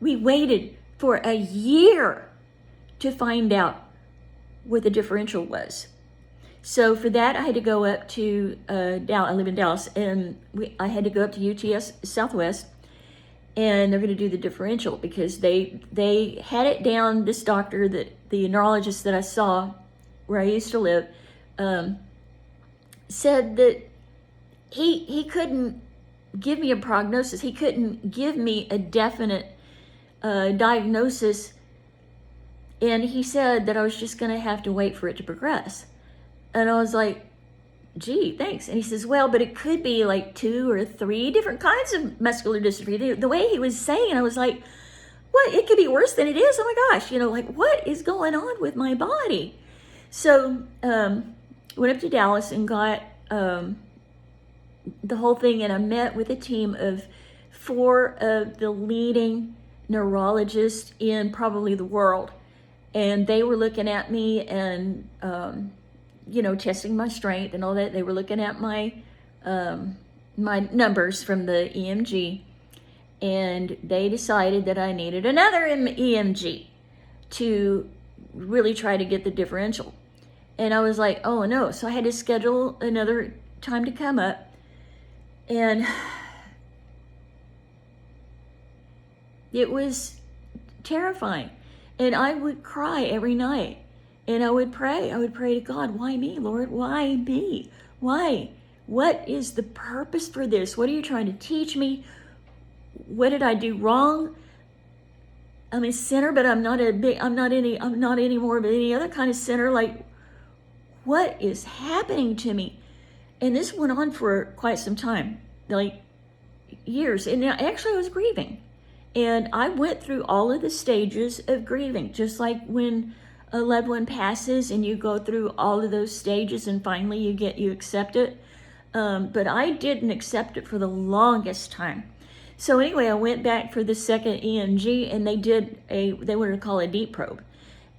We waited for a year to find out what the differential was. So for that, I had to go up to Dallas. I live in Dallas, and I had to go up to UTS Southwest, and they're going to do the differential because they had it down. This doctor, the neurologist that I saw where I used to live, said that he couldn't give me a prognosis. He couldn't give me a definite diagnosis, and he said that I was just going to have to wait for it to progress. And I was like, gee, thanks. And he says, well, but it could be like 2 or 3 different kinds of muscular dystrophy. The way he was saying, I was like, what? It could be worse than it is? Oh my gosh, like what is going on with my body? So went up to Dallas and got the whole thing, and I met with a team of 4 of the leading neurologists in probably the world. And they were looking at me and, testing my strength and all that. They were looking at my my numbers from the EMG, and they decided that I needed another EMG to really try to get the differential. And I was like, oh no. So I had to schedule another time to come up, and it was terrifying. And I would cry every night. And I would pray. I would pray to God, why me, Lord? Why me? Why? What is the purpose for this? What are you trying to teach me? What did I do wrong? I'm a sinner, but I'm not any more of any other kind of sinner. Like, what is happening to me? And this went on for quite some time, like years. And actually I was grieving. And I went through all of the stages of grieving, just like when a loved one passes and you go through all of those stages and finally you accept it. But I didn't accept it for the longest time. So anyway, I went back for the second EMG, and they wanted to call a deep probe.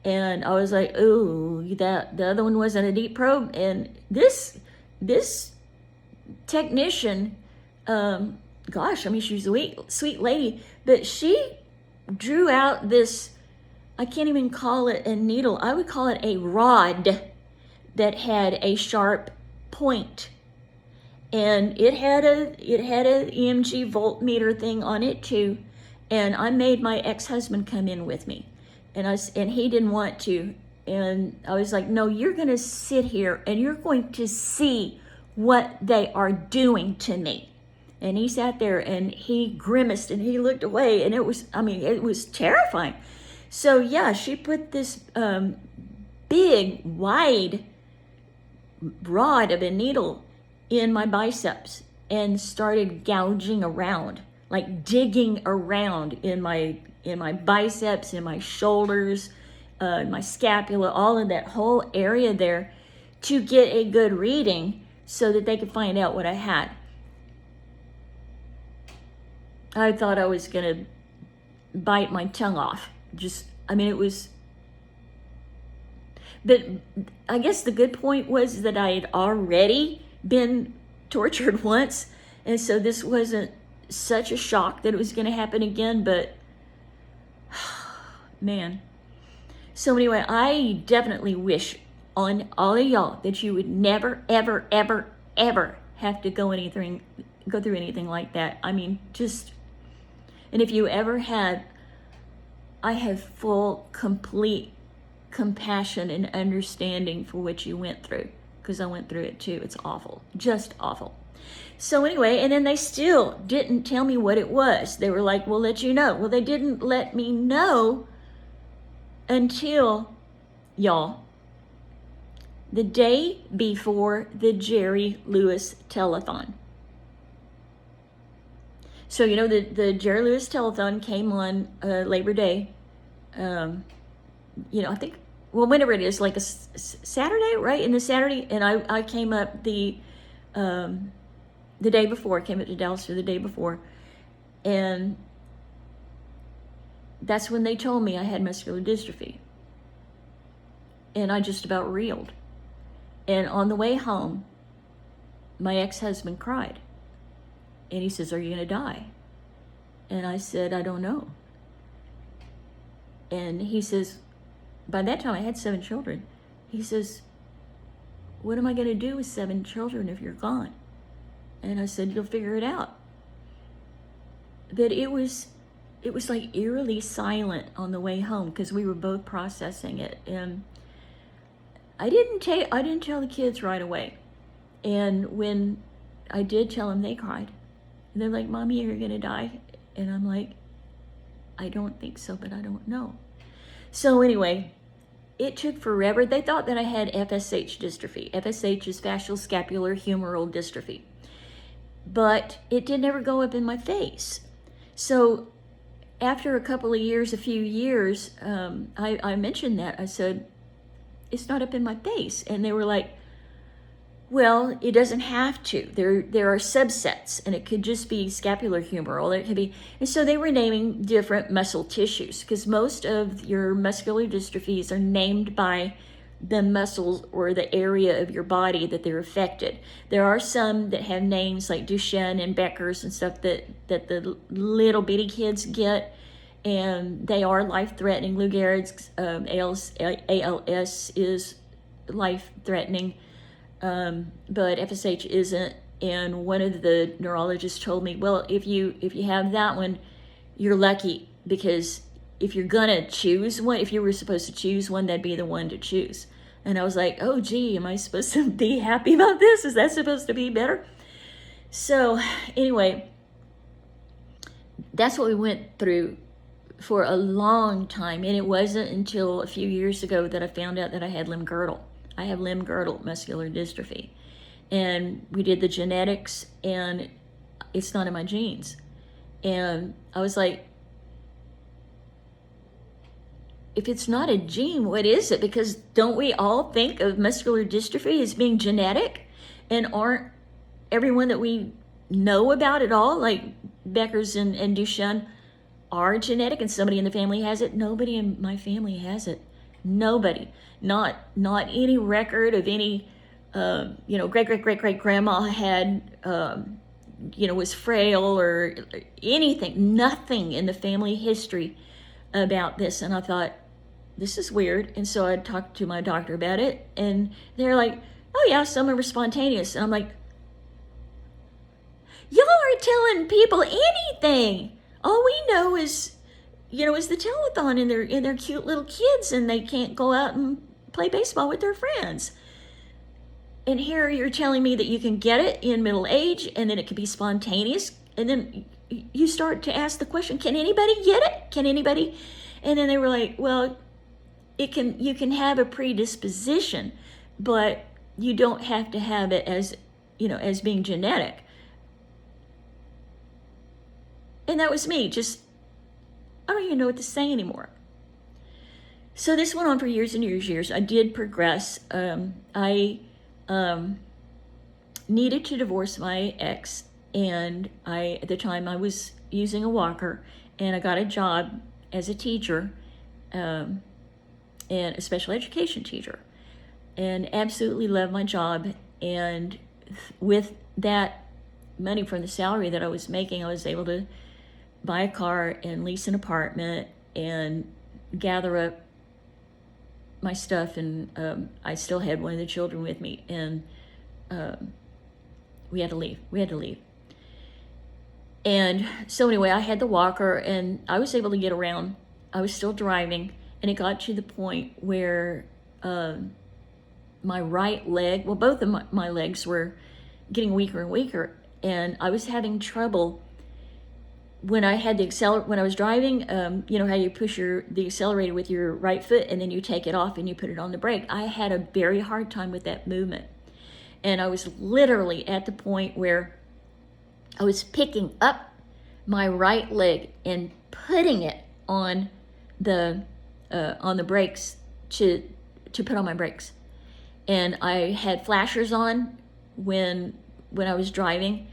And I was like, oh, the other one wasn't a deep probe. And this technician, gosh, I mean, she was a sweet lady, but she drew out this, I can't even call it a needle. I would call it a rod that had a sharp point. And it had a EMG voltmeter thing on it too. And I made my ex-husband come in with me. And he didn't want to. And I was like, no, you're going to sit here and you're going to see what they are doing to me. And he sat there and he grimaced and he looked away, and it was terrifying. So yeah, she put this big, wide rod of a needle in my biceps and started gouging around, like digging around in my biceps, in my shoulders, my scapula, all of that whole area there, to get a good reading so that they could find out what I had. I thought I was going to bite my tongue off. It was, but I guess the good point was that I had already been tortured once. And so this wasn't such a shock that it was going to happen again, but man. So anyway, I definitely wish on all of y'all that you would never, ever, ever, ever have to go through anything like that. I mean, and if you ever had, I have full, complete compassion and understanding for what you went through, because I went through it too. It's awful, just awful. So anyway, and then they still didn't tell me what it was. They were like, we'll let you know. Well, they didn't let me know until, y'all, the day before the Jerry Lewis telethon. So, the Jerry Lewis telethon came on Labor Day. I think, whenever it is, like a Saturday, right? And the Saturday, and I came up the day before. I came up to Dallas for the day before. And that's when they told me I had muscular dystrophy. And I just about reeled. And on the way home, my ex-husband cried. And he says, are you going to die? And I said, I don't know. And he says, by that time I had 7 children. He says, what am I going to do with 7 children if you're gone? And I said, you'll figure it out. But it was like eerily silent on the way home because we were both processing it. And I didn't tell the kids right away. And when I did tell them, they cried. And they're like, Mommy, you're going to die. And I'm like, I don't think so, but I don't know. So anyway, it took forever. They thought that I had FSH dystrophy. FSH is facial scapular humeral dystrophy. But it did never go up in my face. So after a few years, I mentioned that. I said, it's not up in my face. And they were like, well, it doesn't have to. There are subsets, and it could just be scapular humeral. It could be, and so they were naming different muscle tissues because most of your muscular dystrophies are named by the muscles or the area of your body that they're affected. There are some that have names like Duchenne and Becker's and stuff that the little bitty kids get, and they are life-threatening. Lou Gehrig's ALS is life-threatening. But FSH isn't. And one of the neurologists told me, well, if you have that one, you're lucky, because if you're gonna choose one, if you were supposed to choose one, that'd be the one to choose. And I was like, oh gee, am I supposed to be happy about this? Is that supposed to be better? So anyway, that's what we went through for a long time. And it wasn't until a few years ago that I found out that I had limb-girdle. I have limb-girdle muscular dystrophy. And we did the genetics, and it's not in my genes. And I was like, if it's not a gene, what is it? Because don't we all think of muscular dystrophy as being genetic? And aren't everyone that we know about at all, like Becker's and Duchenne, are genetic, and somebody in the family has it? Nobody in my family has it. Nobody. Not any record of any, great grandma had, was frail or anything. Nothing in the family history about this. And I thought, this is weird. And so I talked to my doctor about it, and they're like, oh yeah, some are spontaneous. And I'm like, y'all aren't telling people anything. All we know is, is the telethon, and they're cute little kids, and they can't go out and play baseball with their friends. And here you're telling me that you can get it in middle age, and then it can be spontaneous. And then you start to ask the question, can anybody get it? Can anybody? And then they were like, well, you can have a predisposition, but you don't have to have it as being genetic. And that was me. Just, I don't even know what to say anymore. So this went on for years and years. I did progress. I needed to divorce my ex, and at the time I was using a walker, and I got a job as a teacher, and a special education teacher, and absolutely loved my job. And with that money from the salary that I was making, I was able to buy a car and lease an apartment and gather up my stuff. And I still had one of the children with me, and we had to leave. And so anyway, I had the walker, and I was able to get around. I was still driving, and it got to the point where my right leg, well, both of my legs were getting weaker and weaker, and I was having trouble when I had when I was driving. You know how you push the accelerator with your right foot, and then you take it off and you put it on the brake. I had a very hard time with that movement, and I was literally at the point where I was picking up my right leg and putting it on the brakes to put on my brakes. And I had flashers on when I was driving,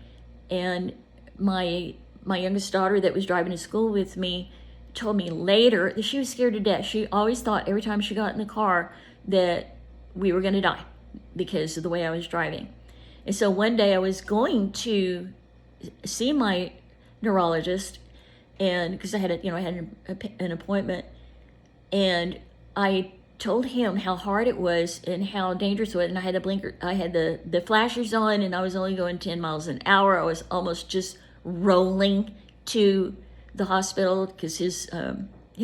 and my youngest daughter that was driving to school with me told me later that she was scared to death. She always thought every time she got in the car that we were going to die because of the way I was driving. And so one day I was going to see my neurologist, and because I had an appointment, And I told him how hard it was and how dangerous it was. And I had the blinker, I had the flashers on, and I was only going 10 miles an hour. I was almost just rolling to the hospital because his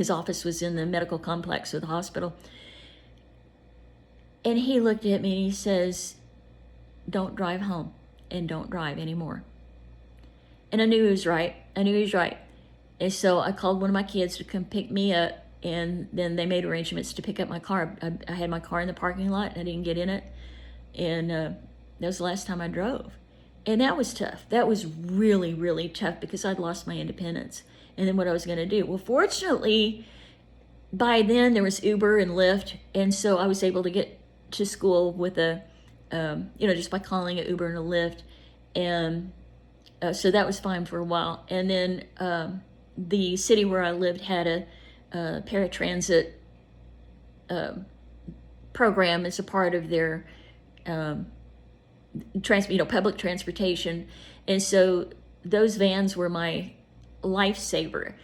office was in the medical complex of the hospital. And he looked at me and he says, "Don't drive home and don't drive anymore." And I knew he was right. I knew he was right. And so I called one of my kids to come pick me up, and then they made arrangements to pick up my car. I had my car in the parking lot, and I didn't get in it. And that was the last time I drove. And that was tough. That was really, really tough because I'd lost my independence. And then what I was going to do. Well, fortunately, by then there was Uber and Lyft. And so I was able to get to school with just by calling an Uber and a Lyft. And so that was fine for a while. And then the city where I lived had a paratransit program as a part of their public transportation. And so those vans were my lifesaver.